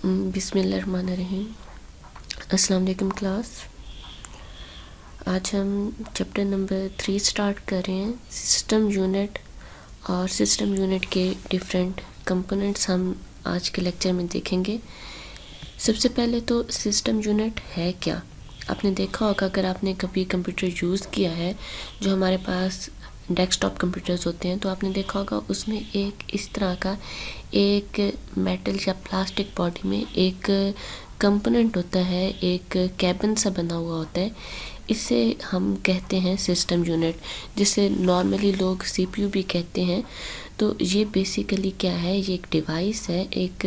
बिस्मिल्लाहिर्रहमानिर्रहीम। अस्सलाम वालेकुम क्लास। आज हम चैप्टर नंबर 3 स्टार्ट कर रहे हैं। सिस्टम यूनिट और सिस्टम यूनिट के डिफरेंट कंपोनेंट्स हम आज के लेक्चर में देखेंगे। सबसे पहले तो सिस्टम यूनिट है क्या। आपने देखा होगा, अगर आपने कभी कंप्यूटर यूज़ किया है, जो हमारे पास डेस्कटॉप कंप्यूटर्स होते हैं, तो आपने देखा होगा उसमें एक इस तरह का एक मेटल या प्लास्टिक बॉडी में एक कंपोनेंट होता है, एक कैबिन सा बना हुआ होता है। इसे हम कहते हैं सिस्टम यूनिट, जिसे नॉर्मली लोग सीपीयू भी कहते हैं। तो ये बेसिकली क्या है, ये एक डिवाइस है, एक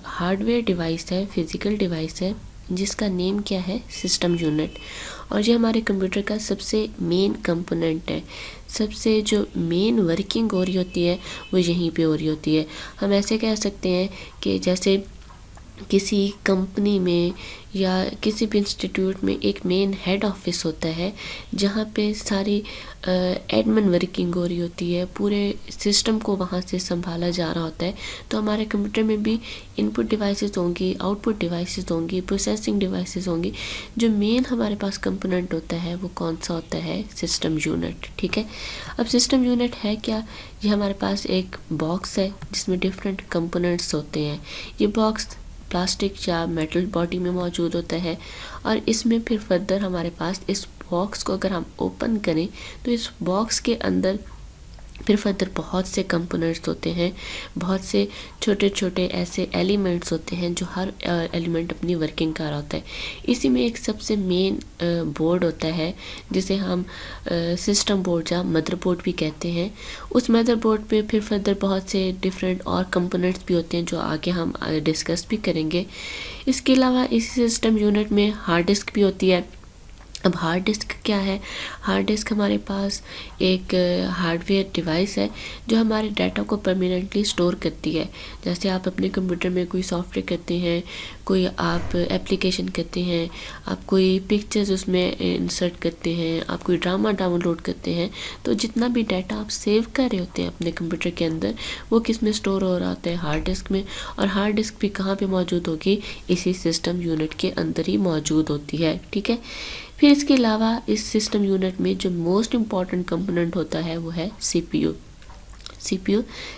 हार्डवेयर डिवाइस है, फिज़िकल डिवाइस है, जिसका नेम क्या है, सिस्टम यूनिट। और ये हमारे कंप्यूटर का सबसे मेन कंपोनेंट है। सबसे जो मेन वर्किंग हो रही होती है वो यहीं पे हो रही होती है। हम ऐसे कह सकते हैं कि जैसे किसी कंपनी में या किसी भी इंस्टीट्यूट में एक मेन हेड ऑफिस होता है, जहाँ पे सारी एडमिन वर्किंग हो रही होती है, पूरे सिस्टम को वहाँ से संभाला जा रहा होता है। तो हमारे कंप्यूटर में भी इनपुट डिवाइसेस होंगी, आउटपुट डिवाइसेस होंगी, प्रोसेसिंग डिवाइसेस होंगी। जो मेन हमारे पास कंपोनेंट होता है वो कौन सा होता है, सिस्टम यूनिट। ठीक है। अब सिस्टम यूनिट है क्या, ये हमारे पास एक बॉक्स है जिसमें डिफरेंट कंपोनेंट्स होते हैं। ये बॉक्स प्लास्टिक या मेटल बॉडी में मौजूद होता है, और इसमें फिर फर्दर हमारे पास इस बॉक्स को अगर हम ओपन करें तो इस बॉक्स के अंदर फिर फर्दर बहुत से कंपोनेंट्स होते हैं, बहुत से छोटे छोटे ऐसे एलिमेंट्स होते हैं जो हर एलिमेंट अपनी वर्किंग कर रहा होता है। इसी में एक सबसे मेन बोर्ड होता है जिसे हम सिस्टम बोर्ड या मदरबोर्ड भी कहते हैं। उस मदरबोर्ड पे फिर फर्दर बहुत से डिफरेंट और कंपोनेंट्स भी होते हैं जो आगे हम डिस्कस भी करेंगे। इसके अलावा इस सिस्टम यूनिट में हार्ड डिस्क भी होती है। अब हार्ड डिस्क क्या है, हार्ड डिस्क हमारे पास एक हार्डवेयर डिवाइस है जो हमारे डाटा को परमानेंटली स्टोर करती है। जैसे आप अपने कंप्यूटर में कोई सॉफ्टवेयर करते हैं, कोई आप एप्लीकेशन करते हैं, आप कोई पिक्चर्स उसमें इंसर्ट करते हैं, आप कोई ड्रामा डाउनलोड करते हैं, तो जितना भी डाटा आप सेव कर रहे होते हैं अपने कंप्यूटर के अंदर, वो किस में स्टोर हो रहा होता है, हार्ड डिस्क में। और हार्ड डिस्क भी कहाँ पे मौजूद होगी, इसी सिस्टम यूनिट के अंदर ही मौजूद होती है। ठीक है। फिर इसके अलावा इस सिस्टम यूनिट में जो मोस्ट इम्पॉर्टेंट कंपोनेंट होता है वो है सीपीयू,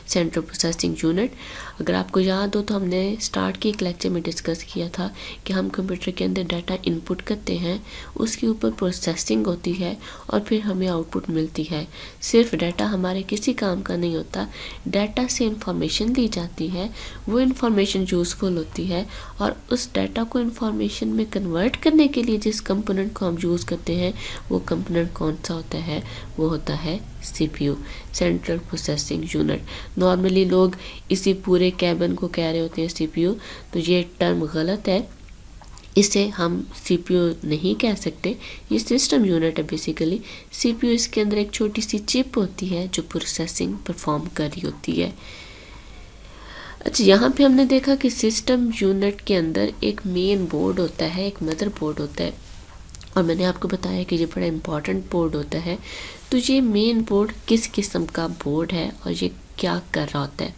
सेंट्रल प्रोसेसिंग यूनिट। अगर आपको याद हो तो हमने स्टार्ट के एक लेक्चर में डिस्कस किया था कि हम कंप्यूटर के अंदर डाटा इनपुट करते हैं, उसके ऊपर प्रोसेसिंग होती है और फिर हमें आउटपुट मिलती है। सिर्फ डाटा हमारे किसी काम का नहीं होता, डाटा से इंफॉर्मेशन ली जाती है, वो इंफॉर्मेशन यूज़फुल होती है, और उस डाटा को इंफॉर्मेशन में कन्वर्ट करने के लिए जिस कंपोनेंट को हम यूज़ करते हैं वो कंपोनेंट कौन सा होता है, वो होता है CPU, central processing unit. Normally लोग इसी पूरे कैबिन को कह रहे होते हैं सीपीयू, तो ये टर्म गलत है, इसे हम सीपीयू नहीं कह सकते। ये सिस्टम यूनिट है बेसिकली। सीपीयू, इसके अंदर एक छोटी सी चिप होती है जो प्रोसेसिंग परफॉर्म कर रही होती है। अच्छा, यहाँ पे हमने देखा कि सिस्टम यूनिट के अंदर एक मेन बोर्ड होता है, एक मदर बोर्ड होता है, और मैंने आपको बताया कि ये बड़ा इम्पॉर्टेंट बोर्ड होता है। तो ये मेन बोर्ड किस किस्म का बोर्ड है और ये क्या कर रहा होता है,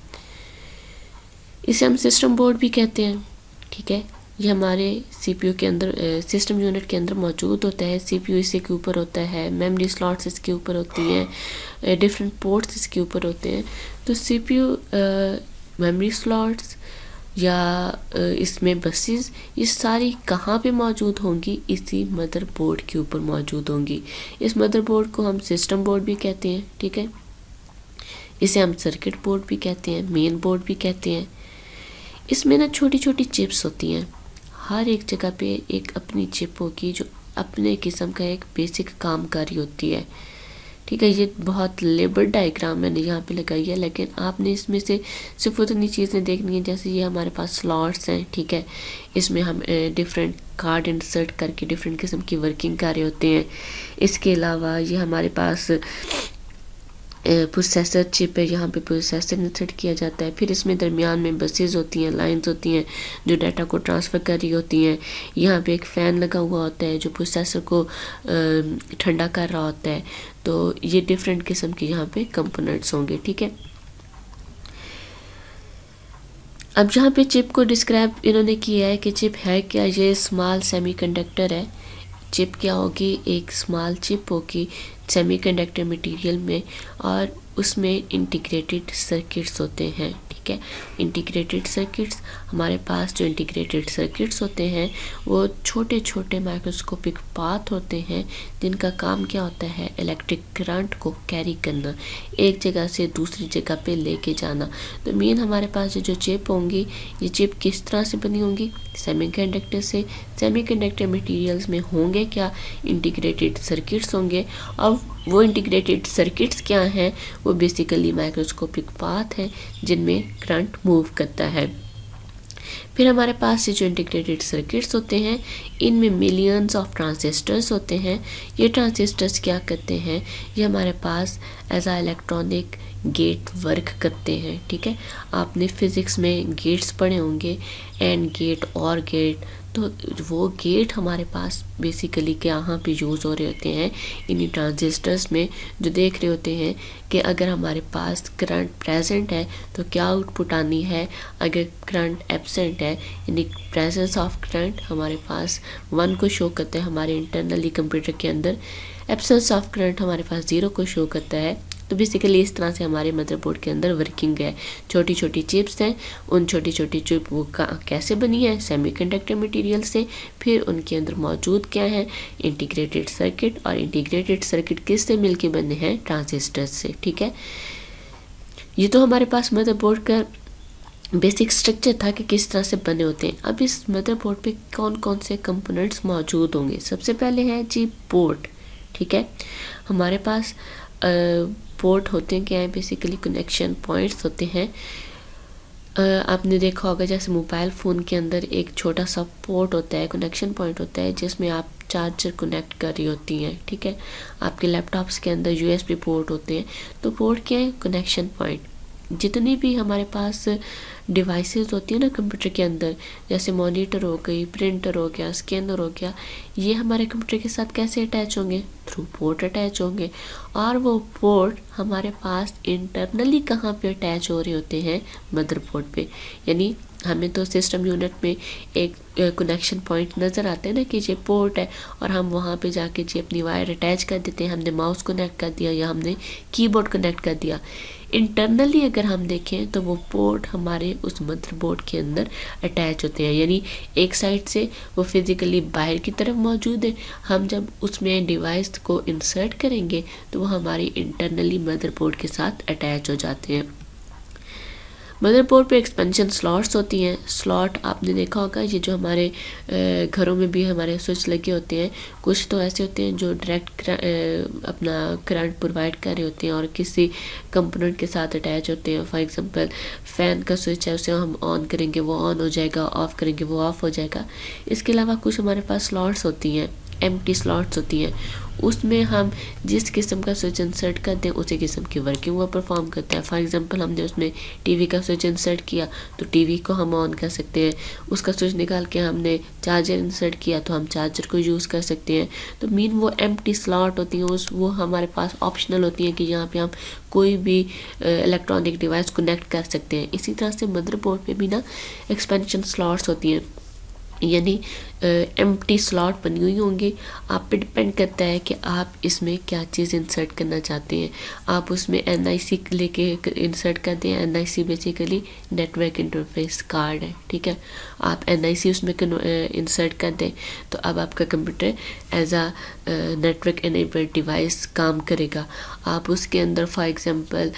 इसे हम सिस्टम बोर्ड भी कहते हैं। ठीक है। ये हमारे सीपीयू के अंदर, सिस्टम यूनिट के अंदर मौजूद होता है। सीपीयू इसी के ऊपर होता है, मेमोरी स्लॉट्स इसके ऊपर होती हैं, डिफरेंट पोर्ट्स इसके ऊपर होते हैं। तो सीपीयू, मेमोरी स्लॉट्स या इसमें बसेस, ये सारी कहाँ पे मौजूद होंगी, इसी मदरबोर्ड के ऊपर मौजूद होंगी। इस मदरबोर्ड को हम सिस्टम बोर्ड भी कहते हैं। ठीक है। इसे हम सर्किट बोर्ड भी कहते हैं, मेन बोर्ड भी कहते हैं। इसमें ना छोटी छोटी चिप्स होती हैं, हर एक जगह पे एक अपनी चिप होगी जो अपने किस्म का एक बेसिक काम कर रही होती है। ठीक है। ये बहुत लेबर डायग्राम मैंने यहाँ पे लगाई है, लेकिन आपने इसमें से सिर्फ उतनी चीज़ें देखनी है। जैसे ये हमारे पास स्लॉट्स हैं, ठीक है, इसमें हम डिफरेंट कार्ड इंसर्ट करके डिफरेंट किस्म की वर्किंग कर रहे होते हैं। इसके अलावा ये हमारे पास प्रोसेसर चिप है, यहाँ पे प्रोसेसर इंसर्ट किया जाता है। फिर इसमें दरमियान में बसेस होती हैं, लाइंस होती हैं जो डाटा को ट्रांसफ़र कर रही होती हैं। यहाँ पे एक फ़ैन लगा हुआ होता है जो प्रोसेसर को ठंडा कर रहा होता है। तो ये डिफरेंट किस्म के यहाँ पे कंपोनेंट्स होंगे। ठीक है। अब जहाँ पे चिप को डिस्क्राइब इन्होंने किया है कि चिप है क्या, ये स्मॉल सेमीकंडक्टर है। चिप क्या होगी, एक स्मॉल चिप होगी सेमीकंडक्टर मटेरियल में, और उसमें इंटीग्रेटेड सर्किट्स होते हैं। ठीक है, इंटीग्रेटेड सर्किट्स, हमारे पास जो इंटीग्रेटेड सर्किट्स होते हैं वो छोटे छोटे माइक्रोस्कोपिक पाथ होते हैं जिनका काम क्या होता है, इलेक्ट्रिक करंट को कैरी करना, एक जगह से दूसरी जगह पे लेके जाना। तो मेन हमारे पास जो चिप होंगी, ये चिप किस तरह से बनी होंगी, सेमीकंडक्टर से। सेमीकंडक्टर मटेरियल्स में होंगे क्या, इंटीग्रेटेड सर्किट्स होंगे। अब वो इंटीग्रेटेड सर्किट्स क्या हैं, वो बेसिकली माइक्रोस्कोपिक पाथ हैं जिनमें करंट मूव करता है। फिर हमारे पास ये जो इंटीग्रेटेड सर्किट्स होते हैं, इनमें मिलियंस ऑफ ट्रांजिस्टर्स होते हैं। ये ट्रांजिस्टर्स क्या करते हैं, ये हमारे पास एज आ इलेक्ट्रॉनिक गेट वर्क करते हैं। ठीक है, आपने फिज़िक्स में गेट्स पढ़े होंगे, एंड गेट और गेट, तो वो गेट हमारे पास बेसिकली यहाँ पे यूज़ हो रहे होते हैं इन्हीं ट्रांजिस्टर्स में, जो देख रहे होते हैं कि अगर हमारे पास करंट प्रेजेंट है तो क्या आउटपुट आनी है, अगर करंट एब्सेंट है यानी प्रेजेंस ऑफ करंट हमारे पास 1 को शो करता है हमारे इंटरनली कंप्यूटर के अंदर, एब्सेंस ऑफ करंट हमारे पास 0 को शो करता है। तो बेसिकली इस तरह से हमारे मदरबोर्ड के अंदर वर्किंग है। छोटी छोटी चिप्स हैं, उन छोटी छोटी चिप वो कैसे बनी है, सेमीकंडक्टर मटेरियल से। फिर उनके अंदर मौजूद क्या है, इंटीग्रेटेड सर्किट, और इंटीग्रेटेड सर्किट किस से मिलके बने हैं, ट्रांजिस्टर्स से। ठीक है, ये तो हमारे पास मदरबोर्ड का बेसिक स्ट्रक्चर था कि किस तरह से बने होते हैं। अब इस मदरबोर्ड पे कौन कौन से कंपोनेंट्स मौजूद होंगे, सबसे पहले है जी पोर्ट। ठीक है, हमारे पास पोर्ट होते हैं क्या है, बेसिकली कनेक्शन पॉइंट्स होते हैं। आपने देखा होगा जैसे मोबाइल फ़ोन के अंदर एक छोटा सा पोर्ट होता है, कनेक्शन पॉइंट होता है, जिसमें आप चार्जर कनेक्ट कर रही होती हैं। ठीक है, आपके लैपटॉप्स के अंदर यूएसबी पोर्ट होते हैं। तो पोर्ट क्या है, कनेक्शन पॉइंट। जितनी भी हमारे पास डिवाइसेस होती है ना कंप्यूटर के अंदर, जैसे मॉनिटर हो गई, प्रिंटर हो गया, स्कैनर हो गया, ये हमारे कंप्यूटर के साथ कैसे अटैच होंगे, थ्रू पोर्ट अटैच होंगे। और वो पोर्ट हमारे पास इंटरनली कहाँ पे अटैच हो रहे होते हैं, मदरबोर्ड पे। यानी हमें तो सिस्टम यूनिट में एक कनेक्शन पॉइंट नज़र आता है ना कि ये पोर्ट है, और हम वहाँ पे जाके जी अपनी वायर अटैच कर देते हैं, हमने माउस कनेक्ट कर दिया या हमने कीबोर्ड कनेक्ट कर दिया। इंटरनली अगर हम देखें तो वो पोर्ट हमारे उस मदरबोर्ड के अंदर अटैच होते हैं, यानी एक साइड से वो फिज़िकली बाहर की तरफ मौजूद है। हम जब उसमें डिवाइस को इंसर्ट करेंगे तो वो हमारी इंटरनली मदरबोर्ड के साथ अटैच हो जाते हैं। मदरबोर्ड पे एक्सपेंशन स्लॉट्स होती हैं। स्लॉट आपने देखा होगा, ये जो हमारे घरों में भी हमारे स्विच लगे होते हैं, कुछ तो ऐसे होते हैं जो डायरेक्ट अपना करंट प्रोवाइड कर रहे होते हैं और किसी कंपोनेंट के साथ अटैच होते हैं। फॉर एग्जांपल फ़ैन का स्विच है, उसे हम ऑन करेंगे वो ऑन हो जाएगा, ऑफ़ करेंगे वो ऑफ़ हो जाएगा। इसके अलावा कुछ हमारे पास स्लॉट्स होती हैं, एम्प्टी स्लॉट्स होती हैं, उसमें हम जिस किस्म का स्विच इंसर्ट करते हैं उसी किस्म की वर्किंग वो परफॉर्म करता है। फॉर एग्जांपल हमने उसमें टीवी का स्विच इंसर्ट किया तो टीवी को हम ऑन कर सकते हैं, उसका स्विच निकाल के हमने चार्जर इंसर्ट किया तो हम चार्जर को यूज़ कर सकते हैं। तो मीन वो एम्प्टी स्लॉट होती हैं, वो हमारे पास ऑप्शनल होती हैं कि यहाँ पे हम कोई भी इलेक्ट्रॉनिक डिवाइस कनेक्ट कर सकते हैं। इसी तरह से मदरबोर्ड पे भी ना एक्सपेंशन स्लॉट्स होती हैं, यानी एम्प्टी स्लॉट बनी हुई होंगी। आप पे डिपेंड करता है कि आप इसमें क्या चीज़ इंसर्ट करना चाहते हैं। आप उसमें NIC लेके इंसर्ट कर दें। NIC basically network interface card है। ठीक है, आप NIC उसमें इंसर्ट कर दें तो अब आपका कंप्यूटर एज आ नेटवर्क एनेबल्ड डिवाइस काम करेगा। आप उसके अंदर फॉर एग्जांपल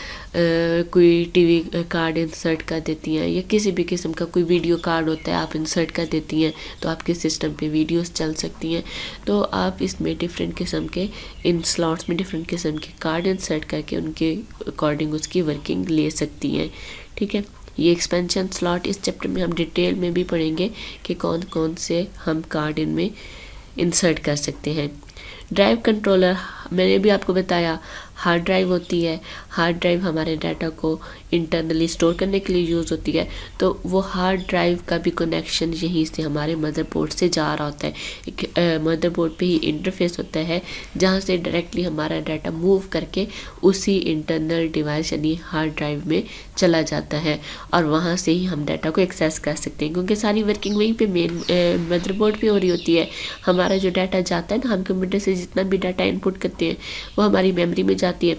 कोई टीवी कार्ड इंसर्ट कर देती हैं या किसी भी किस्म का कोई वीडियो कार्ड होता है आप इंसर्ट कर देती हैं तो आपके सिस्टम पे वीडियोस चल सकती हैं। तो आप इसमें डिफरेंट किस्म के इन स्लॉट्स में डिफरेंट किस्म के कार्ड इंसर्ट करके उनके अकॉर्डिंग उसकी वर्किंग ले सकती हैं। ठीक है, ये एक्सपेंशन स्लॉट इस चैप्टर में हम डिटेल में भी पढ़ेंगे कि कौन कौन से हम कार्ड इनमें इंसर्ट कर सकते हैं। ड्राइव कंट्रोलर मैंने भी आपको बताया हार्ड ड्राइव होती है। हार्ड ड्राइव हमारे डाटा को इंटरनली स्टोर करने के लिए यूज़ होती है, तो वो हार्ड ड्राइव का भी कनेक्शन यहीं से हमारे मदरबोर्ड से जा रहा होता है। एक मदरबोर्ड पे ही इंटरफेस होता है जहाँ से डायरेक्टली हमारा डाटा मूव करके उसी इंटरनल डिवाइस यानी हार्ड ड्राइव में चला जाता है और वहाँ से ही हम डाटा को एक्सेस कर सकते हैं, क्योंकि सारी वर्किंग वहीं पे मेन मदरबोर्ड पे हो रही होती है। हमारा जो डाटा जाता है ना, हम कंप्यूटर से जितना भी डाटा इनपुट करते हैं वो हमारी मेमोरी में जाती है।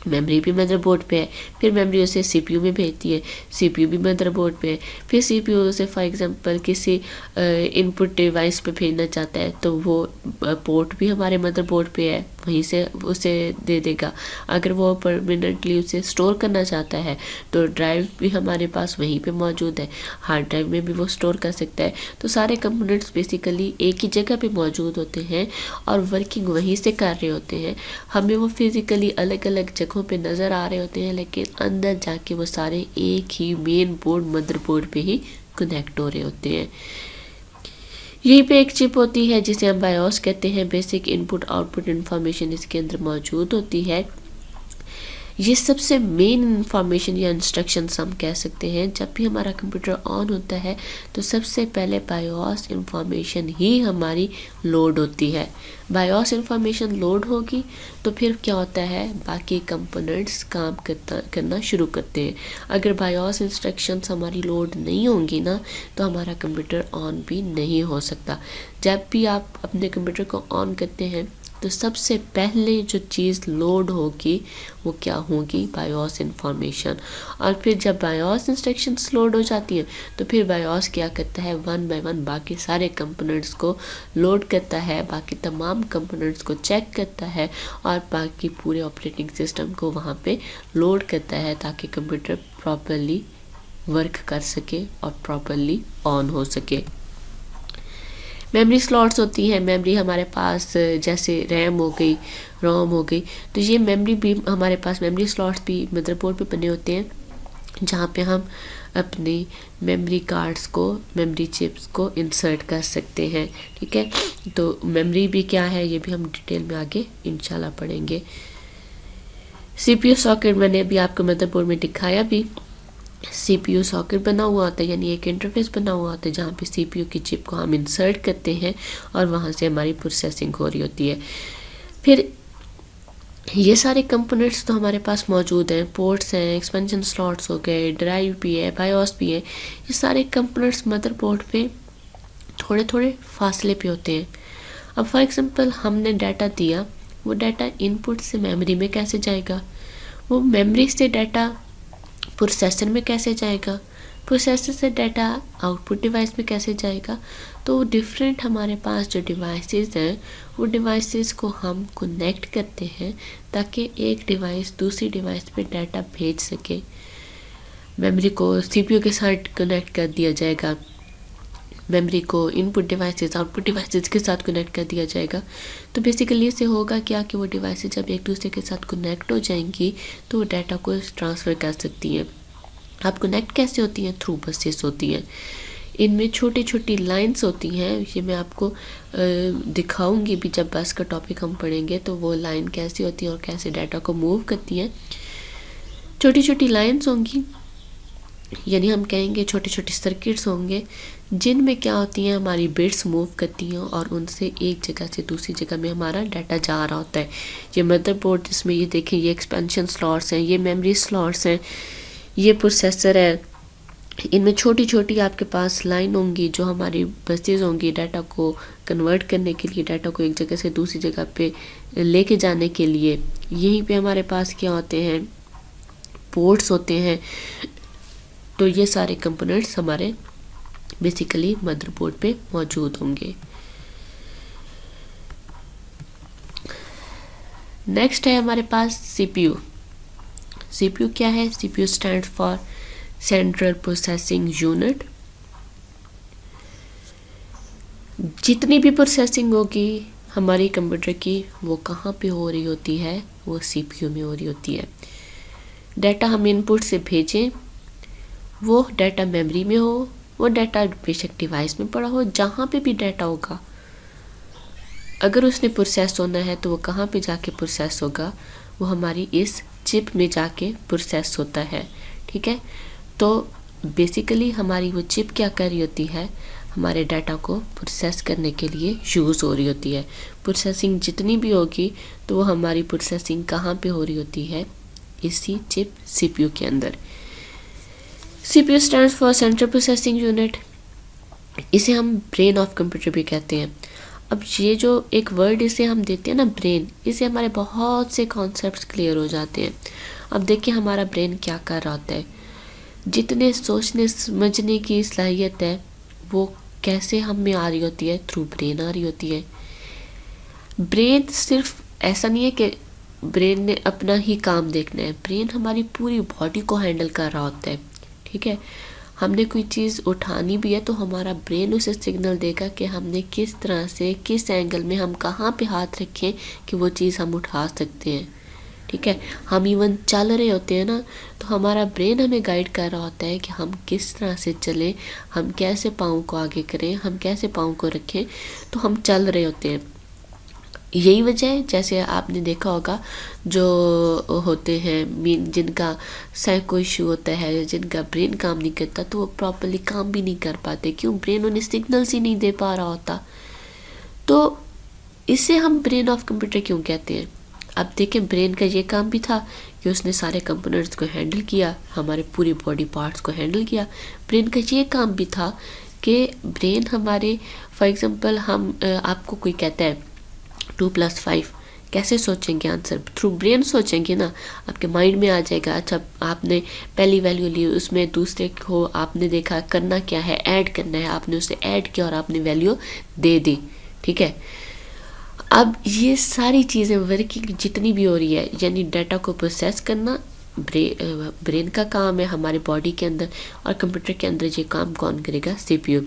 मेमोरी भी मदरबोर्ड पे है, फिर मेमोरी उसे सीपीयू में भेजती है, सीपीयू भी मदरबोर्ड पे है, फिर सीपीयू उसे फॉर एग्जांपल किसी इनपुट डिवाइस पे भेजना चाहता है तो वो पोर्ट भी हमारे मदरबोर्ड पे है, वहीं से उसे दे देगा। अगर वो परमानेंटली उसे स्टोर करना चाहता है तो ड्राइव भी हमारे पास वहीं पे मौजूद है, हार्ड ड्राइव में भी वो स्टोर कर सकता है। तो सारे कंपोनेंट्स बेसिकली एक ही जगह पे मौजूद होते हैं और वर्किंग वहीं से कर रहे होते हैं। हमें वो फिज़िकली अलग अलग जगहों पे नज़र आ रहे होते हैं, लेकिन अंदर जाके वो सारे एक ही मेन बोर्ड मदरबोर्ड पे ही कनेक्ट हो रहे होते हैं। यहीं पे एक चिप होती है जिसे हम बायोस कहते हैं। बेसिक इनपुट आउटपुट इंफॉर्मेशन इसके अंदर मौजूद होती है। ये सबसे मेन इंफॉर्मेशन या इंस्ट्रक्शंस हम कह सकते हैं। जब भी हमारा कंप्यूटर ऑन होता है तो सबसे पहले बायोस इंफॉर्मेशन ही हमारी लोड होती है। बायोस इंफॉर्मेशन लोड होगी तो फिर क्या होता है, बाकी कंपोनेंट्स काम करना शुरू करते हैं। अगर बायोस इंस्ट्रक्शंस हमारी लोड नहीं होंगी ना तो हमारा कंप्यूटर ऑन भी नहीं हो सकता। जब भी आप अपने कंप्यूटर को ऑन करते हैं तो सबसे पहले जो चीज़ लोड होगी वो क्या होगी, बायोस इंफॉर्मेशन। और फिर जब बायोस इंस्ट्रक्शंस लोड हो जाती हैं तो फिर बायोस क्या करता है, वन बाय वन बाकी सारे कंपोनेंट्स को लोड करता है, बाकी तमाम कंपोनेंट्स को चेक करता है और बाकी पूरे ऑपरेटिंग सिस्टम को वहाँ पे लोड करता है ताकि कंप्यूटर प्रॉपरली वर्क कर सके और प्रॉपरली ऑन हो सके। मेमोरी स्लॉट्स होती हैं। मेमोरी हमारे पास जैसे रैम हो गई, रोम हो गई, तो ये मेमोरी भी हमारे पास मेमोरी स्लॉट्स भी मदरबोर्ड पे बने होते हैं जहाँ पे हम अपने मेमोरी कार्ड्स को, मेमोरी चिप्स को इंसर्ट कर सकते हैं। ठीक है, तो मेमोरी भी क्या है ये भी हम डिटेल में आगे इंशाल्लाह पढ़ेंगे। सीपीयू सॉकेट मैंने अभी आपको मदरबोर्ड में दिखाया भी। सीपीयू सॉकेट बना हुआ होता है यानी एक इंटरफेस बना हुआ होता है जहाँ पे सीपीयू की चिप को हम इंसर्ट करते हैं और वहाँ से हमारी प्रोसेसिंग हो रही होती है। फिर ये सारे कंपोनेंट्स तो हमारे पास मौजूद हैं, पोर्ट्स हैं, एक्सपेंशन स्लॉट्स हो गए, ड्राइव भी है, बायोस भी है। ये सारे कंपोनेंट्स मदरबोर्ड पे थोड़े थोड़े फासले पे होते हैं। अब फॉर एग्जांपल हमने डाटा दिया, वो डाटा इनपुट से मेमोरी में कैसे जाएगा, वो मेमोरी से डाटा प्रोसेसर में कैसे जाएगा, प्रोसेसर से डाटा आउटपुट डिवाइस में कैसे जाएगा। तो डिफरेंट हमारे पास जो डिवाइसेस हैं वो डिवाइसेस को हम कनेक्ट करते हैं ताकि एक डिवाइस दूसरी डिवाइस पे डाटा भेज सके। मेमोरी को सीपीयू के साथ कनेक्ट कर दिया जाएगा, मेमोरी को इनपुट डिवाइसेस आउटपुट डिवाइसेस के साथ कनेक्ट कर दिया जाएगा। तो बेसिकली इससे होगा क्या कि वो डिवाइसेस जब एक दूसरे के साथ कनेक्ट हो जाएंगी तो वो डाटा को ट्रांसफ़र कर सकती हैं। अब कनेक्ट कैसे होती हैं, थ्रू बसेस होती हैं। इनमें छोटी छोटी लाइंस होती हैं, ये मैं आपको दिखाऊंगी भी जब बस का टॉपिक हम पढ़ेंगे तो वो लाइन कैसी होती है और कैसे डाटा को मूव करती हैं। छोटी छोटी लाइंस होंगी यानी हम कहेंगे छोटे छोटे सर्किट्स होंगे जिनमें क्या होती हैं, हमारी बिट्स मूव करती हैं और उनसे एक जगह से दूसरी जगह में हमारा डाटा जा रहा होता है। ये मदरबोर्ड जिसमें ये देखें ये एक्सपेंशन स्लॉट्स हैं, ये मेमोरी स्लॉट्स हैं, ये प्रोसेसर है। इनमें छोटी छोटी आपके पास लाइन होंगी जो हमारी बसेस होंगी डाटा को कन्वर्ट करने के लिए, डाटा को एक जगह से दूसरी जगह पे लेके जाने के लिए। यहीं पे हमारे पास क्या होते हैं, पोर्ट्स होते हैं। तो ये सारे कंपोनेंट्स हमारे बेसिकली मदरबोर्ड पे मौजूद होंगे। नेक्स्ट है हमारे पास सीपीयू। सीपीयू क्या है, CPU stand for central processing unit. जितनी भी प्रोसेसिंग होगी हमारी कंप्यूटर की वो कहाँ पे हो रही होती है, वो सीपीयू में हो रही होती है। डाटा हम इनपुट से भेजें, वो डाटा मेमोरी में हो, वो डाटा बेशक डिवाइस में पड़ा हो, जहाँ पे भी डाटा होगा अगर उसने प्रोसेस होना है तो वो कहाँ पे जाके प्रोसेस होगा, वो हमारी इस चिप में जाके प्रोसेस होता है। ठीक है, तो बेसिकली हमारी वो चिप क्या कर रही होती है, हमारे डाटा को प्रोसेस करने के लिए यूज़ हो रही होती है। प्रोसेसिंग जितनी भी होगी तो वो हमारी प्रोसेसिंग कहाँ पे हो रही होती है, इसी चिप सीपीयू के अंदर। CPU stands for central processing unit, इसे हम ब्रेन ऑफ कंप्यूटर भी कहते हैं। अब ये जो एक वर्ड इसे हम देते हैं ना ब्रेन, इसे हमारे बहुत से कॉन्सेप्ट्स क्लियर हो जाते हैं। अब देखिए हमारा ब्रेन क्या कर रहा होता है, जितने सोचने समझने की सलाहियत है वो कैसे हम में आ रही होती है, थ्रू ब्रेन आ रही होती है। ब्रेन सिर्फ ऐसा नहीं है कि ब्रेन ने अपना ही काम देखना है, ब्रेन हमारी पूरी बॉडी को हैंडल कर रहा होता है। ठीक है, हमने कोई चीज़ उठानी भी है तो हमारा ब्रेन उसे सिग्नल देगा कि हमने किस तरह से, किस एंगल में, हम कहाँ पे हाथ रखें कि वो चीज़ हम उठा सकते हैं। ठीक है, हम इवन चल रहे होते हैं ना, तो हमारा ब्रेन हमें गाइड कर रहा होता है कि हम किस तरह से चलें, हम कैसे पाँव को आगे करें, हम कैसे पाँव को रखें, तो हम चल रहे होते हैं। यही वजह है, जैसे आपने देखा होगा जो होते हैं मीन जिनका साइको इशू होता है, जिनका ब्रेन काम नहीं करता, तो वो प्रॉपरली काम भी नहीं कर पाते। क्यों? ब्रेन उन्हें सिग्नल्स ही नहीं दे पा रहा होता। तो इसे हम ब्रेन ऑफ कंप्यूटर क्यों कहते हैं। अब देखें, ब्रेन का ये काम भी था कि उसने सारे कंपोनेंट्स को हैंडल किया, हमारे पूरी बॉडी पार्ट्स को हैंडल किया। ब्रेन का ये काम भी था कि ब्रेन हमारे, फॉर एग्जांपल हम आपको कोई कहता है 2+5 कैसे सोचेंगे आंसर, थ्रू ब्रेन सोचेंगे ना, आपके माइंड में आ जाएगा। अच्छा, आपने पहली वैल्यू ली, उसमें दूसरे को आपने देखा करना क्या है, ऐड करना है, आपने उसे ऐड किया और आपने वैल्यू दे दी। ठीक है, अब ये सारी चीज़ें वर्किंग जितनी भी हो रही है, यानी डाटा को प्रोसेस करना ब्रेन का काम है हमारे बॉडी के अंदर, और कंप्यूटर के अंदर ये काम कौन करेगा, सीपीयू।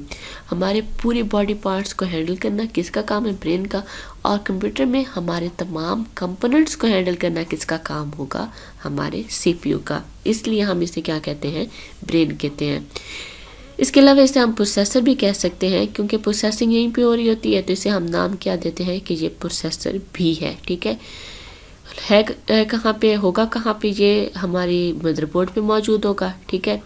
हमारे पूरी बॉडी पार्ट्स को हैंडल करना किसका काम है, ब्रेन का, और कंप्यूटर में हमारे तमाम कंपोनेंट्स को हैंडल करना किसका काम होगा, हमारे सीपीयू का। इसलिए हम इसे क्या कहते हैं, ब्रेन कहते हैं। इसके अलावा इसे हम प्रोसेसर भी कह सकते हैं, क्योंकि प्रोसेसिंग यहीं पे हो रही होती है, तो इसे हम नाम क्या देते हैं कि ये प्रोसेसर भी है। ठीक है कहाँ पे होगा, कहाँ पे, ये हमारी मदरबोर्ड पे मौजूद होगा। ठीक है,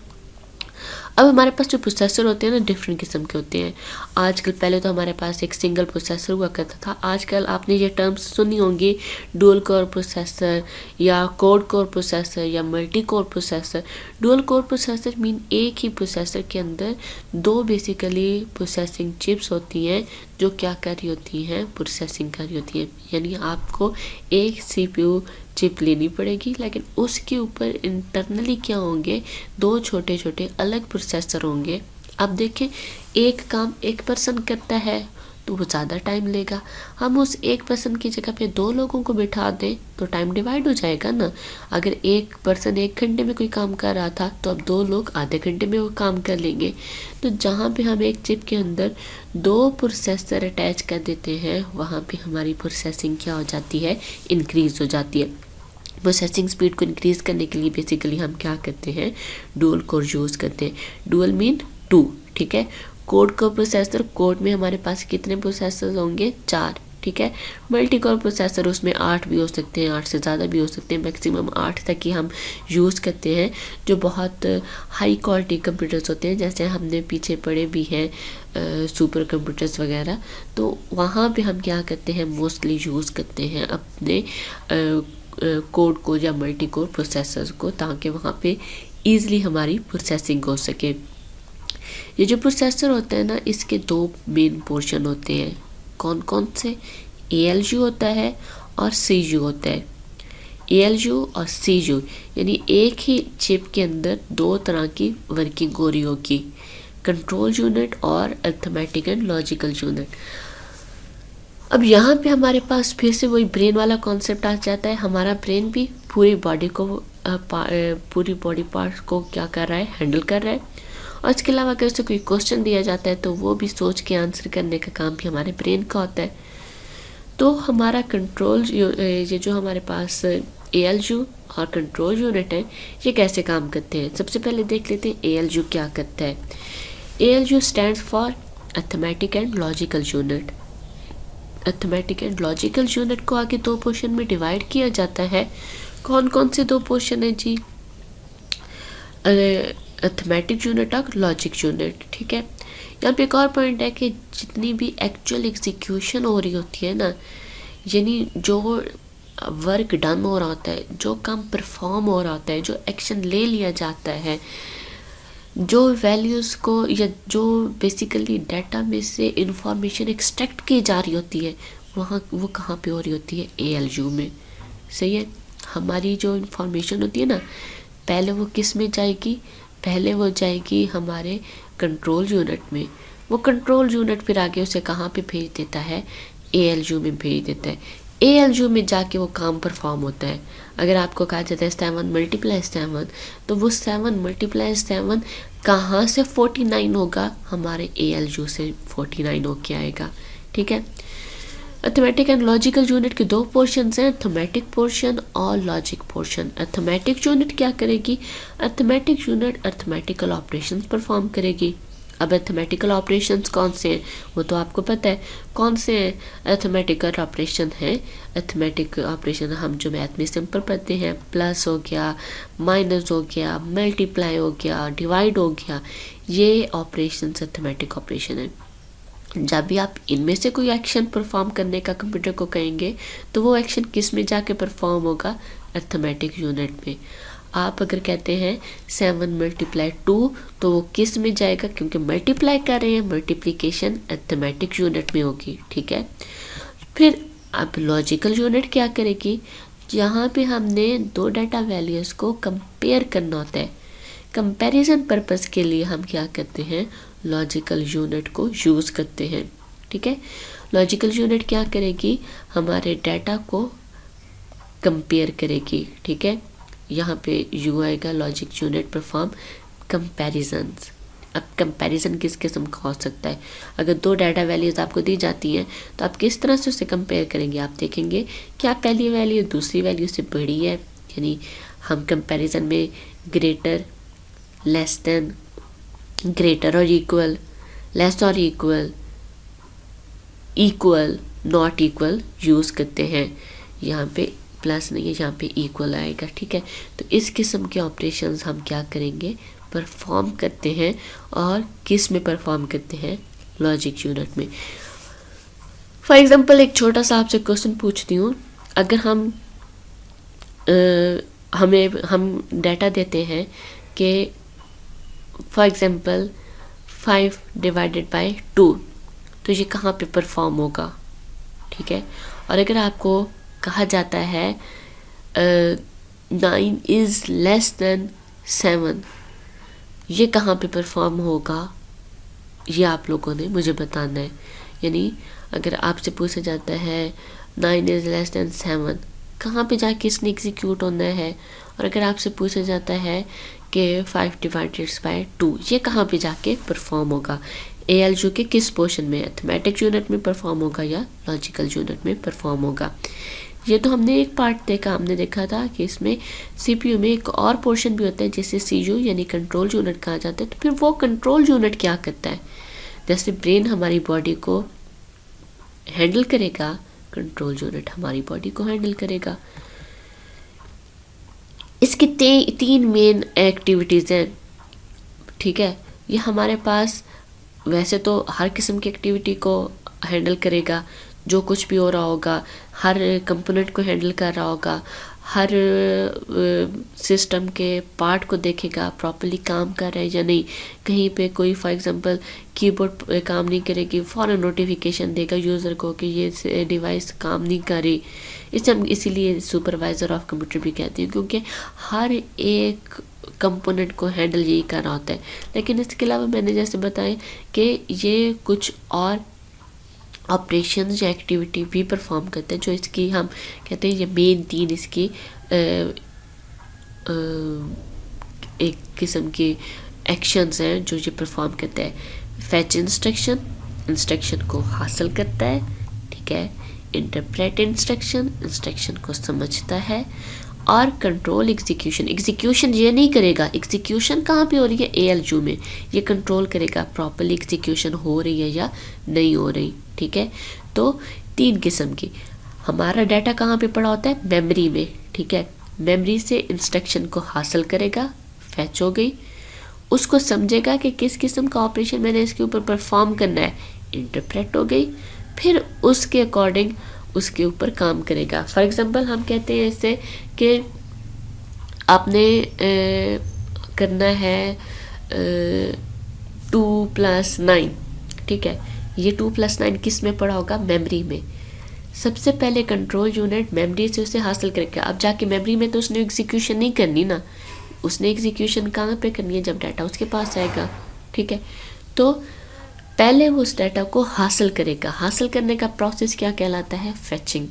अब हमारे पास जो प्रोसेसर होते हैं ना, डिफरेंट किस्म के होते हैं। आजकल, पहले तो हमारे पास एक सिंगल प्रोसेसर हुआ करता था, आजकल आपने ये टर्म्स सुनी होंगी, डुअल कोर प्रोसेसर या कोड कोर प्रोसेसर या multi core processor. Dual core processor mean एक ही प्रोसेसर के अंदर दो बेसिकली प्रोसेसिंग चिप्स होती हैं जो क्या कर रही होती हैं, प्रोसेसिंग कर रही होती हैं। यानी आपको एक सीपीयू चिप लेनी पड़ेगी, लेकिन उसके ऊपर इंटरनली क्या होंगे, दो छोटे छोटे अलग प्रोसेसर होंगे। अब देखें, एक काम एक पर्सन करता है तो वो ज़्यादा टाइम लेगा, हम उस एक पर्सन की जगह पे दो लोगों को बिठा दें तो टाइम डिवाइड हो जाएगा ना। अगर एक पर्सन 1 घंटे में कोई काम कर रहा था तो अब 2 लोग आधे घंटे में वो काम कर लेंगे। तो जहाँ पे हम एक चिप के अंदर 2 प्रोसेसर अटैच कर देते हैं, वहाँ पे हमारी प्रोसेसिंग क्या हो जाती है, इंक्रीज़ हो जाती है। प्रोसेसिंग स्पीड को इंक्रीज़ करने के लिए बेसिकली हम क्या करते हैं, डुअल कोर यूज़ करते हैं। Dual mean 2। ठीक है, कोड कोर प्रोसेसर, कोड में हमारे पास कितने प्रोसेसर होंगे, 4। ठीक है, मल्टी कोर प्रोसेसर, उसमें 8 भी हो सकते हैं, 8 से ज़्यादा भी हो सकते हैं, मैक्सिमम 8 तक ही हम यूज़ करते हैं। जो बहुत हाई क्वालिटी कंप्यूटर्स होते हैं, जैसे हमने पीछे पढ़े भी हैं सुपर कंप्यूटर्स वगैरह, तो वहाँ पे हम क्या करते हैं, मोस्टली यूज़ करते हैं अपने कोड को या मल्टी कोर प्रोसेसर्स को, ताकि वहाँ पे ईज़िली हमारी प्रोसेसिंग हो सके। ये जो प्रोसेसर होता है ना, इसके 2 मेन पोर्शन होते हैं। कौन कौन से, ALU होता है और CU होता है। ALU और CU यानी एक ही चिप के अंदर 2 तरह की वर्किंग हो रही होगी, कंट्रोल यूनिट और अरिथमेटिक एंड लॉजिकल यूनिट। अब यहाँ पे हमारे पास फिर से वही ब्रेन वाला कॉन्सेप्ट आ जाता है। हमारा ब्रेन भी पूरी बॉडी पार्ट्स को क्या कर रहा है, हैंडल कर रहा है। और इसके अलावा अगर उससे कोई क्वेश्चन दिया जाता है तो वो भी सोच के आंसर करने का काम भी हमारे ब्रेन का होता है। तो हमारा कंट्रोल, ये जो हमारे पास ALU और कंट्रोल यूनिट है, ये कैसे काम करते हैं। सबसे पहले देख लेते हैं ALU क्या करता है। ALU stands for arithmetic and logical unit. Arithmetic and logical unit को आगे दो पोर्शन में डिवाइड किया जाता है। कौन कौन से दो पोर्शन है जी? अर्थमेटिक यूनिट और लॉजिक यूनिट, ठीक है। यहाँ पे एक और पॉइंट है कि जितनी भी एक्चुअल एग्जीक्यूशन हो रही होती है ना, यानी जो वर्क डन हो रहा होता है, जो काम परफॉर्म हो रहा होता है, जो एक्शन ले लिया जाता है, जो वैल्यूज़ को या जो बेसिकली डाटा में से इंफॉर्मेशन एक्सट्रैक्ट की जा रही होती है, वहाँ वो कहाँ पे हो रही होती है? ALU में। सही है। हमारी जो इंफॉर्मेशन होती है ना, पहले वो किस में जाएगी? पहले वो जाएगी हमारे कंट्रोल यूनिट में। वो कंट्रोल यूनिट फिर आगे उसे कहाँ पे भेज देता है? ALU में भेज देता है। ALU में जाके वो काम परफॉर्म होता है। अगर आपको कहा जाता है 7 × 7, तो वो 7 × 7 कहाँ से 49 होगा? हमारे ALU से 49 होके आएगा, ठीक है। अर्थमेटिक एंड लॉजिकल यूनिट के दो पोर्शंस हैं, अर्थमेटिक पोर्शन और लॉजिक पोर्शन। अर्थमेटिक यूनिट क्या करेगी? Arithmetic unit arithmetical operations perform करेगी। अब अर्थमेटिकल ऑपरेशंस कौन से हैं वो तो आपको पता है कौन से हैं। अर्थमेटिकल ऑपरेशन है, अर्थमेटिक ऑपरेशन हम जो मैथ में सिंपल पढ़ते हैं, प्लस हो गया, माइनस हो गया, मल्टीप्लाई हो गया, डिवाइड हो गया, ये ऑपरेशन अर्थमेटिक ऑपरेशन है। जब भी आप इनमें से कोई एक्शन परफॉर्म करने का कंप्यूटर को कहेंगे तो वो एक्शन किस में जाके परफॉर्म होगा? अर्थमेटिक यूनिट में। आप अगर कहते हैं 7 × 2 तो वो किस में जाएगा? क्योंकि मल्टीप्लाई कर रहे हैं, मल्टीप्लिकेशन अर्थमेटिक यूनिट में होगी, ठीक है। फिर अब लॉजिकल यूनिट क्या करेगी? यहाँ पे हमने दो डाटा वैल्यूज़ को कंपेयर करना होता है। कंपैरिजन पर्पस के लिए हम क्या करते हैं? लॉजिकल यूनिट को यूज़ करते हैं, ठीक है। लॉजिकल यूनिट क्या करेगी? हमारे डाटा को कंपेयर करेगी, ठीक है। यहाँ पे यू आएगा, लॉजिक यूनिट परफॉर्म कंपैरिजन्स। अब कंपैरिजन किस किस्म का हो सकता है? अगर दो डाटा वैल्यूज़ आपको दी जाती हैं तो आप किस तरह से उसे कंपेयर करेंगे? आप देखेंगे क्या पहली वैल्यू दूसरी वैल्यू से बड़ी है, यानी हम कंपैरिजन में ग्रेटर, लेस देन, ग्रेटर और इक्वल, लेस और equal, equal, not equal use करते हैं। यहाँ पे प्लस नहीं है, यहाँ पे इक्वल आएगा, ठीक है। तो इस किस्म के ऑपरेशंस हम क्या करेंगे? परफॉर्म करते हैं। और किस में परफॉर्म करते हैं? लॉजिक यूनिट में। फॉर एग्जांपल एक छोटा सा आपसे क्वेश्चन पूछती हूँ। अगर हम डाटा देते हैं कि फॉर एग्जांपल 5 / 2, तो ये कहाँ पे परफॉर्म होगा, ठीक है। और अगर आपको कहा जाता है 9 इज़ लेस देन 7, ये कहाँ पे परफॉर्म होगा? ये आप लोगों ने मुझे बताना है। यानी अगर आपसे पूछा जाता है 9 इज़ लेस देन 7, कहाँ पे जाके इसने एग्जीक्यूट होना है? और अगर आपसे पूछा जाता है कि 5 / 2, ये कहाँ पे जाके परफॉर्म होगा? ALU के किस पोर्शन में? अर्थमेटिक यूनिट में परफॉर्म होगा या लॉजिकल यूनिट में परफॉर्म होगा? ये तो हमने एक पार्ट देखा, हमने देखा था कि इसमें CPU में एक और पोर्शन भी होता है जिसे CU यानी कंट्रोल यूनिट कहा जाता है। तो फिर वो कंट्रोल यूनिट क्या करता है? जैसे ब्रेन हमारी बॉडी को हैंडल करेगा, कंट्रोल यूनिट हमारी बॉडी को हैंडल करेगा। इसकी 3 मेन एक्टिविटीज़ हैं, ठीक है। ये हमारे पास वैसे तो हर किस्म की एक्टिविटी को हैंडल करेगा, जो कुछ भी हो रहा होगा, हर कंपोनेंट को हैंडल कर रहा होगा, हर सिस्टम के पार्ट को देखेगा प्रॉपर्ली काम कर रहा है या नहीं। कहीं पे कोई फॉर एग्जांपल कीबोर्ड काम नहीं करेगी, फ़ौरन नोटिफिकेशन देगा यूज़र को कि ये डिवाइस काम नहीं कर रही। इसीलिए सुपरवाइज़र ऑफ कंप्यूटर भी कहते हैं, क्योंकि हर एक कंपोनेंट को हैंडल यही कर रहा होता है। लेकिन इसके अलावा मैंने जैसे बताया कि ये कुछ और ऑपरेशन या एक्टिविटी भी परफॉर्म करते हैं, जो इसकी हम कहते हैं ये मेन 3 इसकी एक किस्म की एक्शंस हैं जो ये परफॉर्म करता है। फैच इंस्ट्रक्शन को हासिल करता है, ठीक है। इंटरप्रेट इंस्ट्रक्शन को समझता है। और कंट्रोल एग्जीक्यूशन ये नहीं करेगा। एग्जीक्यूशन कहाँ पे हो रही है? ALU में। ये कंट्रोल करेगा प्रॉपर्ली एग्जीक्यूशन हो रही है या नहीं हो रही, ठीक है। तो तीन किस्म की। हमारा डाटा कहाँ पे पड़ा होता है? मेमोरी में, ठीक है। मेमोरी से इंस्ट्रक्शन को हासिल करेगा, फैच हो गई, उसको समझेगा कि किस किस्म का ऑपरेशन मैंने इसके ऊपर परफॉर्म करना है, इंटरप्रेट हो गई, फिर उसके अकॉर्डिंग उसके ऊपर काम करेगा। फॉर एग्जांपल हम कहते हैं इससे कि आपने करना है 2+9, ठीक है। ये 2+9 किस में पड़ा होगा? मेमोरी में। सबसे पहले कंट्रोल यूनिट मेमोरी से उसे हासिल करेगा। अब जाके मेमोरी में तो उसने एग्जीक्यूशन नहीं करनी ना, उसने एग्जीक्यूशन कहाँ पे करनी है? जब डाटा उसके पास आएगा, ठीक है। तो पहले वो उस डाटा को हासिल करेगा। हासिल करने का प्रोसेस क्या कहलाता है? फैचिंग।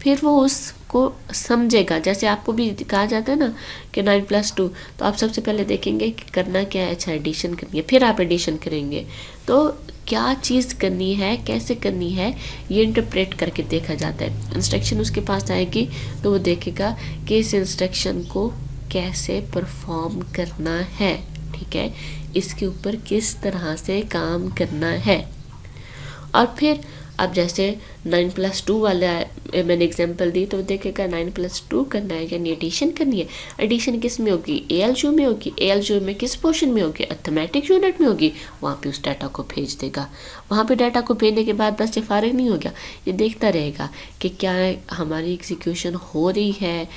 फिर वो उसको समझेगा। जैसे आपको भी कहा जाता है ना कि 9+2, तो आप सबसे पहले देखेंगे कि करना क्या है। अच्छा, एडिशन करनी है, फिर आप एडिशन करेंगे। तो क्या चीज़ करनी है, कैसे करनी है, ये इंटरप्रेट करके देखा जाता है। इंस्ट्रक्शन उसके पास आएगी तो वो देखेगा कि इस इंस्ट्रक्शन को कैसे परफॉर्म करना है, ठीक है, इसके ऊपर किस तरह से काम करना है। और फिर अब जैसे 9+2 वाला मैंने एग्जांपल दी, तो देखेगा 9+2 करना है यानी एडिशन करनी है। एडिशन किस में होगी? ALU में होगी। ALU में किस पोर्शन में होगी? अरिथमेटिक यूनिट में होगी। वहाँ पे उस डाटा को भेज देगा। वहाँ पे डाटा को भेजने के बाद बस ये फारिग नहीं हो गया, ये देखता रहेगा कि क्या हमारी एग्जीक्यूशन हो रही है,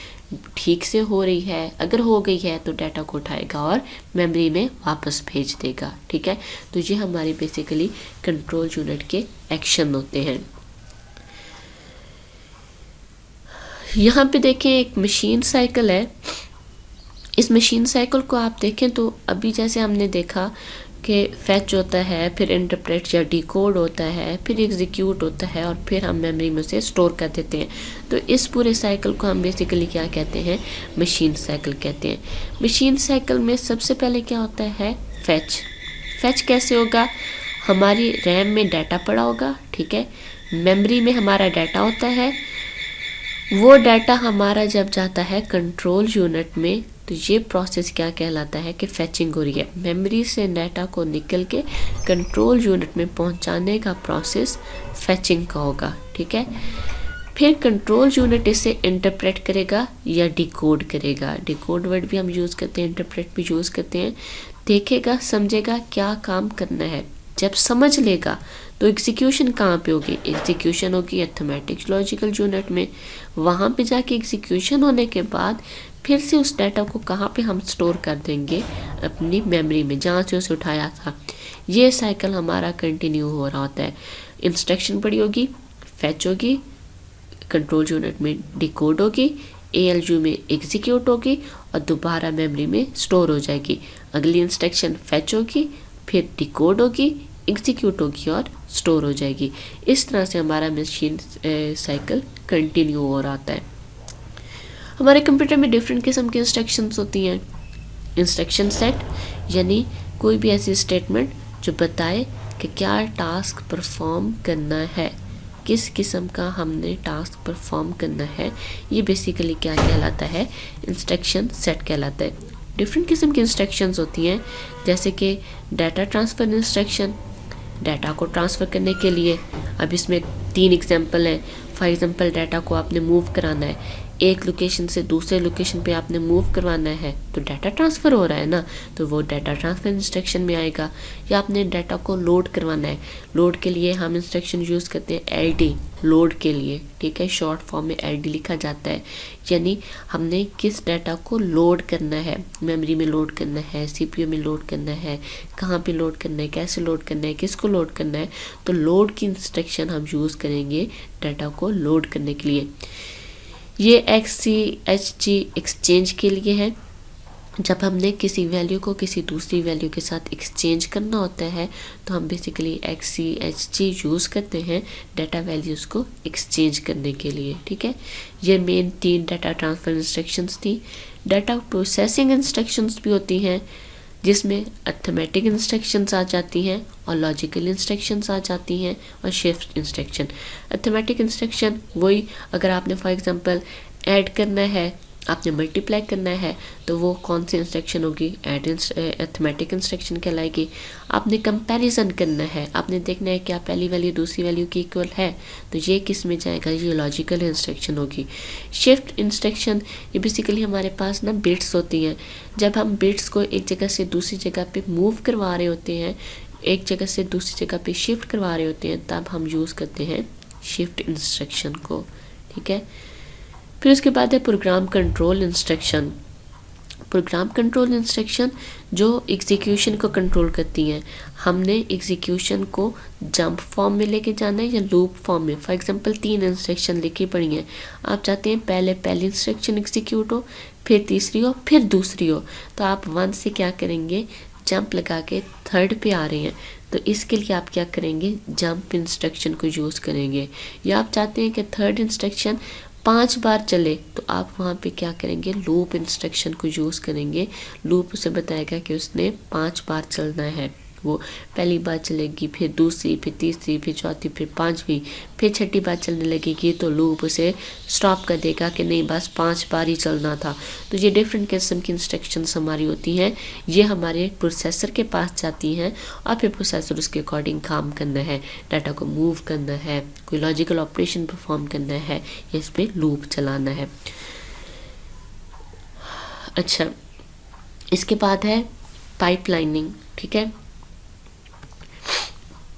ठीक से हो रही है। अगर हो गई है तो डाटा को उठाएगा और मेमोरी में वापस भेज देगा, ठीक है। तो ये हमारी बेसिकली कंट्रोल यूनिट के एक्शन होते हैं। यहाँ पे देखें एक मशीन साइकिल है। इस मशीन साइकिल को आप देखें तो अभी जैसे हमने देखा कि फैच होता है, फिर इंटरप्रेट या डिकोड होता है, फिर एग्जीक्यूट होता है और फिर हम मेमोरी में उसे स्टोर कर देते हैं। तो इस पूरे साइकिल को हम बेसिकली क्या कहते हैं? मशीन साइकिल कहते हैं। मशीन साइकिल में सबसे पहले क्या होता है? फैच। फैच कैसे होगा? हमारी रैम में डाटा पड़ा होगा, ठीक है, मेमोरी में हमारा डाटा होता है। वो डाटा हमारा जब जाता है कंट्रोल यूनिट में, तो ये प्रोसेस क्या कहलाता है कि फैचिंग हो रही है। मेमोरी से डाटा को निकल के कंट्रोल यूनिट में पहुंचाने का प्रोसेस फैचिंग का होगा, ठीक है। फिर कंट्रोल यूनिट इसे इंटरप्रेट करेगा या डिकोड करेगा। डिकोड वर्ड भी हम यूज़ करते हैं, इंटरप्रेट भी यूज़ करते हैं। देखेगा, समझेगा क्या काम करना है। जब समझ लेगा तो एग्जीक्यूशन कहाँ पे होगी? एग्जीक्यूशन होगी अरिथमेटिक लॉजिकल यूनिट में। वहाँ पे जाके एग्जीक्यूशन होने के बाद फिर से उस डाटा को कहाँ पे हम स्टोर कर देंगे? अपनी मेमोरी में, जहाँ से उसे उठाया था। ये साइकिल हमारा कंटिन्यू हो रहा होता है। इंस्ट्रक्शन पड़ी होगी, फैच होगी, कंट्रोल यूनिट में डिकोड होगी, ALU में एग्जीक्यूट होगी और दोबारा मेमोरी में स्टोर हो जाएगी। अगली इंस्ट्रक्शन फैच होगी, फिर डिकोड होगी, एग्जीक्यूट होगी और स्टोर हो जाएगी। इस तरह से हमारा मशीन साइकिल कंटिन्यू हो रहा है। हमारे कंप्यूटर में डिफरेंट किस्म की इंस्ट्रक्शंस होती हैं। इंस्ट्रक्शन सेट यानी कोई भी ऐसी स्टेटमेंट जो बताए कि क्या टास्क परफॉर्म करना है, किस किस्म का हमने टास्क परफॉर्म करना है, ये बेसिकली क्या कहलाता है? इंस्ट्रक्शन सेट कहलाता है। डिफरेंट किस्म की इंस्ट्रक्शंस होती हैं, जैसे कि डाटा ट्रांसफ़र इंस्ट्रक्शन, डाटा को ट्रांसफ़र करने के लिए। अब इसमें 3 एग्जांपल हैं। फॉर एग्जांपल डाटा को आपने मूव कराना है, एक लोकेशन से दूसरे लोकेशन पे आपने मूव करवाना है, तो डाटा ट्रांसफ़र हो रहा है ना, तो वो डाटा ट्रांसफ़र इंस्ट्रक्शन में आएगा। या आपने डाटा को लोड करवाना है, लोड के लिए हम इंस्ट्रक्शन यूज़ करते हैं LD, लोड के लिए, ठीक है, शॉर्ट फॉर्म में LD लिखा जाता है। यानी हमने किस डाटा को लोड करना है, मेमोरी में लोड करना है, CPU में लोड करना है, कहाँ पे लोड करना है, कैसे लोड करना है, किसको लोड करना है, तो लोड की इंस्ट्रक्शन हम यूज़ करेंगे डाटा को लोड करने के लिए। ये XCHG एक्सचेंज के लिए है। जब हमने किसी वैल्यू को किसी दूसरी वैल्यू के साथ एक्सचेंज करना होता है तो हम बेसिकली XCHG यूज़ करते हैं डाटा वैल्यूज़ को एक्सचेंज करने के लिए, ठीक है। ये मेन 3 डाटा ट्रांसफ़र इंस्ट्रक्शंस थी। डाटा प्रोसेसिंग इंस्ट्रक्शंस भी होती हैं, जिसमें अरिथमेटिक इंस्ट्रक्शंस आ जाती हैं और लॉजिकल इंस्ट्रक्शंस आ जाती हैं और शिफ्ट इंस्ट्रक्शन। अरिथमेटिक इंस्ट्रक्शन वही, अगर आपने फॉर एग्जांपल ऐड करना है आपने मल्टीप्लाई करना है तो वो कौन सी इंस्ट्रक्शन होगी, ऐड अरिथमेटिक इंस्ट्रक्शन कहलाएगी। आपने कंपैरिजन करना है, आपने देखना है क्या पहली वैल्यू दूसरी वैल्यू की इक्वल है, तो ये किस में जाएगा, ये लॉजिकल इंस्ट्रक्शन होगी। शिफ्ट इंस्ट्रक्शन ये बेसिकली हमारे पास ना बिट्स होती हैं, जब हम बिट्स को एक जगह से दूसरी जगह पे मूव करवा रहे होते हैं, एक जगह से दूसरी जगह पे शिफ्ट करवा रहे होते हैं, तब हम यूज़ करते हैं शिफ्ट इंस्ट्रक्शन को, ठीक है। फिर उसके बाद है program control instruction. Program control instruction जो एग्जीक्यूशन को कंट्रोल करती हैं। हमने एग्जीक्यूशन को जंप फॉर्म में लेके जाना है या लूप फॉर्म में। फॉर एग्जांपल 3 इंस्ट्रक्शन लिखी पड़ी हैं, आप चाहते हैं पहले पहली इंस्ट्रक्शन एग्जीक्यूट हो, फिर तीसरी हो, फिर दूसरी हो, तो आप 1 से क्या करेंगे, जंप लगा के 3rd पे आ रहे हैं, तो इसके लिए आप क्या करेंगे, जंप इंस्ट्रक्शन को यूज़ करेंगे। या आप चाहते हैं कि 3rd इंस्ट्रक्शन 5 बार चले, तो आप वहाँ पे क्या करेंगे, लूप इंस्ट्रक्शन को यूज़ करेंगे। लूप उसे बताएगा कि उसने 5 बार चलना है, वो पहली बार चलेगी, फिर दूसरी, फिर तीसरी, फिर चौथी, फिर 5वीं, फिर 6ठी बार चलने लगेगी, तो लूप उसे स्टॉप कर देगा कि नहीं बस 5 बार ही चलना था। तो ये डिफरेंट किस्म की इंस्ट्रक्शंस हमारी होती हैं, ये हमारे प्रोसेसर के पास जाती हैं और फिर प्रोसेसर उसके अकॉर्डिंग काम करना है, डाटा को मूव करना है, कोई लॉजिकल ऑपरेशन परफॉर्म करना है, या इस पर लूप चलाना है। अच्छा, इसके बाद है पाइपलाइनिंग, ठीक है।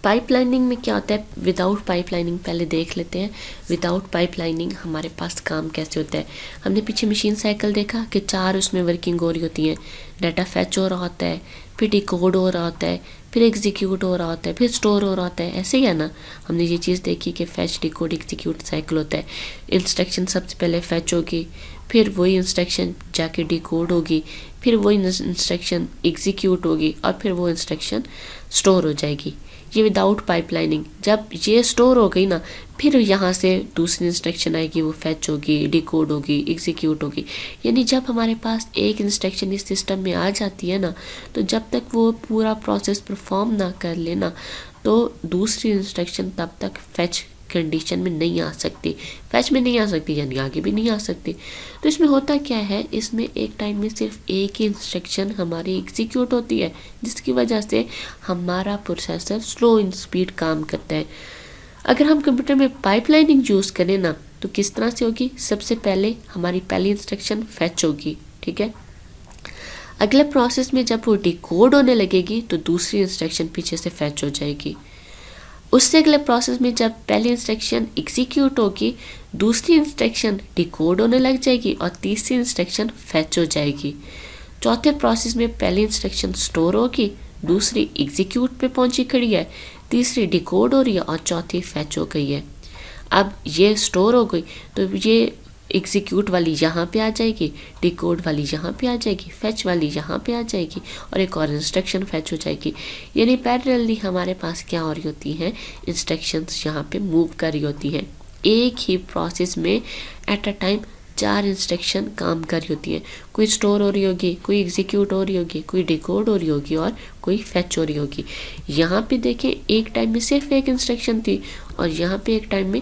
पाइपलाइनिंग में क्या होता है, विदाउट पाइपलाइनिंग पहले देख लेते हैं। विदाउट पाइपलाइनिंग हमारे पास काम कैसे होता है। हमने पीछे मशीन साइकिल देखा कि 4 उसमें वर्किंग हो रही होती हैं, डाटा फैच हो रहा होता है, फिर डिकोड हो रहा होता है, फिर एग्जीक्यूट हो रहा होता है, फिर स्टोर हो रहा होता है, ऐसे ही है ना। हमने ये चीज़ देखी कि फैच डिकोड एग्जीक्यूट साइकिल होता है। इंस्ट्रक्शन सबसे पहले फैच होगी, फिर वही इंस्ट्रक्शन जाके डिकोड होगी, फिर वही इंस्ट्रक्शन एग्जीक्यूट होगी और फिर वो इंस्ट्रक्शन स्टोर हो जाएगी। ये विदाउट पाइपलाइनिंग, जब ये स्टोर हो गई ना, फिर यहाँ से दूसरी इंस्ट्रक्शन आएगी, वो फैच होगी, डिकोड होगी, एग्जीक्यूट होगी। यानी जब हमारे पास एक इंस्ट्रक्शन इस सिस्टम में आ जाती है ना, तो जब तक वो पूरा प्रोसेस परफॉर्म ना कर लेना, तो दूसरी इंस्ट्रक्शन तब तक फैच कंडीशन में नहीं आ सकती। फैच में नहीं आ सकती यानी आगे भी नहीं आ सकती। तो इसमें होता क्या है, इसमें एक टाइम में सिर्फ एक ही इंस्ट्रक्शन हमारी एग्जीक्यूट होती है, जिसकी वजह से हमारा प्रोसेसर स्लो इन स्पीड काम करता है। अगर हम कंप्यूटर में पाइपलाइनिंग यूज़ करें ना, तो किस तरह से होगी, सबसे पहले हमारी पहली इंस्ट्रक्शन फैच होगी, ठीक है। अगले प्रोसेस में जब वो डिकोड होने लगेगी, तो दूसरी इंस्ट्रक्शन पीछे से फैच हो जाएगी। उससे अगले प्रोसेस में जब पहली इंस्ट्रक्शन एग्जीक्यूट होगी, दूसरी इंस्ट्रक्शन डिकोड होने लग जाएगी और तीसरी इंस्ट्रक्शन फैच हो जाएगी। चौथे प्रोसेस में पहली इंस्ट्रक्शन स्टोर होगी, दूसरी एग्जीक्यूट पे पहुंची खड़ी है, तीसरी डिकोड हो रही है और चौथी फैच हो गई है। अब ये स्टोर हो गई तो ये एग्जीक्यूट वाली यहाँ पे आ जाएगी, डिकोड वाली यहाँ पे आ जाएगी, फैच वाली यहाँ पे आ जाएगी और एक और इंस्ट्रक्शन फैच हो जाएगी। यानी पैरेलली हमारे पास क्या हो रही होती हैं, इंस्ट्रक्शंस यहाँ पे मूव कर रही होती हैं। एक ही प्रोसेस में एट अ टाइम 4 इंस्ट्रक्शन काम कर रही होती हैं। कोई स्टोर हो रही होगी, कोई एग्जीक्यूट हो रही होगी, कोई डिकोड हो रही होगी और कोई फैच हो रही होगी। यहाँ पे देखें, एक टाइम में सिर्फ एक इंस्ट्रक्शन थी और यहाँ पे एक टाइम में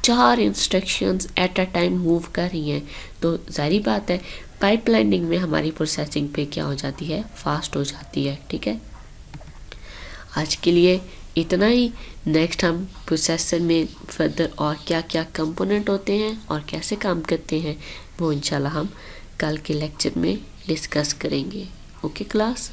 4 instructions at a time move कर रही हैं। तो जाहिर बात है पाइपलाइनिंग में हमारी प्रोसेसिंग पे क्या हो जाती है, फास्ट हो जाती है, ठीक है। आज के लिए इतना ही। नेक्स्ट हम प्रोसेसर में फर्दर और क्या क्या कंपोनेंट होते हैं और कैसे काम करते हैं, वो इंशाल्लाह हम कल के लेक्चर में डिस्कस करेंगे। Okay class.